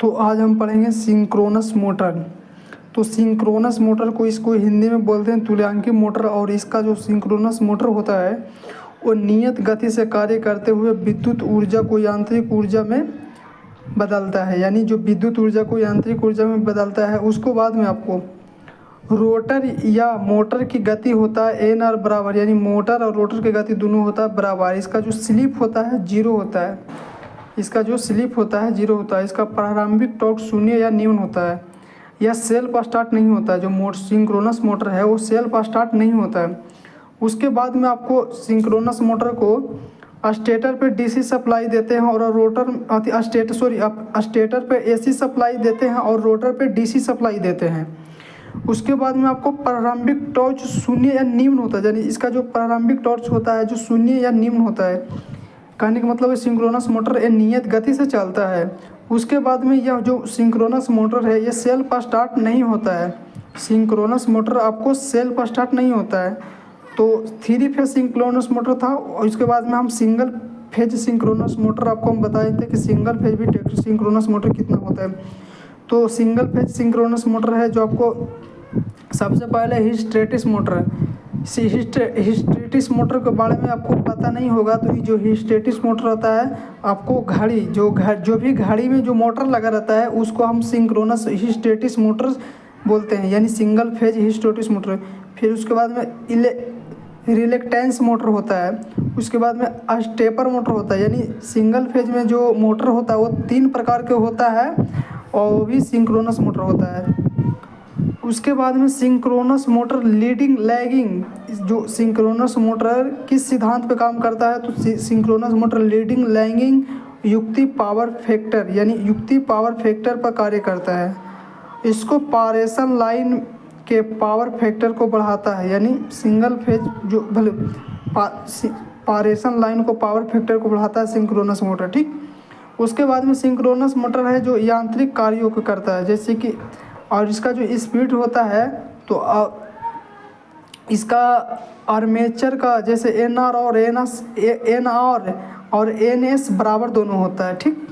तो आज हम पढ़ेंगे सिंक्रोनस मोटर। तो सिंक्रोनस मोटर को इसको हिंदी में बोलते हैं तुल्यांकी मोटर। और इसका जो सिंक्रोनस मोटर होता है वो नियत गति से कार्य करते हुए विद्युत ऊर्जा को यांत्रिक ऊर्जा में बदलता है। यानी जो विद्युत ऊर्जा को यांत्रिक ऊर्जा में बदलता है उसको बाद में आपको रोटर या मोटर की गति होता है एन आर बराबर, यानी मोटर और रोटर की गति दोनों होता है बराबर। इसका जो स्लिप होता है जीरो होता है, इसका जो स्लिप होता है जीरो होता है। इसका प्रारंभिक टॉर्क शून्य या न्यून होता है। यह सेल्फ स्टार्ट नहीं होता है। जो सिंक्रोनस मोटर है वो सेल्फ स्टार्ट नहीं होता है। उसके बाद में आपको सिंक्रोनस मोटर को स्टेटर पे डीसी सप्लाई देते हैं और रोटर स्टेटर पे एसी सप्लाई देते हैं और रोटर पे डीसी सप्लाई देते हैं। उसके बाद में आपको प्रारंभिक टॉर्च शून्य या निम्न होता है। यानी इसका जो प्रारंभिक टॉर्च होता है जो शून्य या निम्न होता है, कहने का मतलब है सिंक्रोनस मोटर एक नियत गति से चलता है। उसके बाद में यह जो सिंक्रोनस मोटर है ये सेल्फ स्टार्ट नहीं होता है। सिंक्रोनस मोटर आपको सेल्फ स्टार्ट नहीं होता है। तो 3 फेज सिंक्रोनस मोटर था और इसके बाद में हम सिंगल फेज सिंक्रोनस मोटर आपको हम बताए थे कि सिंगल फेज भी सिंक्रोनस मोटर कितना होता है। तो सिंगल फेज सिंक्रोनस मोटर है जो आपको सबसे पहले हिस्टेरेसिस मोटर है। हिस्टेरेसिस मोटर के बारे में आपको पता नहीं होगा तो ये जो हिस्टेरेसिस मोटर होता है आपको घड़ी जो भी घड़ी में जो मोटर लगा रहता है उसको हम सिंक्रोनस हिस्टेरेसिस मोटर बोलते हैं, यानी सिंगल फेज हिस्टेरेसिस मोटर। फिर उसके बाद में रिलेक्टेंस मोटर होता है। उसके बाद में स्टेपर मोटर होता है। यानी सिंगल फेज में जो मोटर होता है वो 3 प्रकार के होता है और वो भी सिंक्रोनस मोटर होता है। उसके बाद में सिंक्रोनस मोटर लीडिंग लैगिंग, जो सिंक्रोनस मोटर किस सिद्धांत पे काम करता है तो सिंक्रोनस मोटर लीडिंग लैगिंग युक्ति पावर फैक्टर, यानी युक्ति पावर फैक्टर पर कार्य करता है। इसको पारेशन लाइन के पावर फैक्टर को बढ़ाता है। यानी सिंगल फेज जो भले पारेशन लाइन को पावर फैक्टर को बढ़ाता है सिंक्रोनस मोटर, ठीक। उसके बाद में सिंक्रोनस मोटर है जो यांत्रिक कार्यों को करता है, जैसे कि और इसका जो स्पीड होता है तो इसका आर्मेचर का जैसे एन आर और एन एस और एन एस बराबर दोनों होता है, ठीक।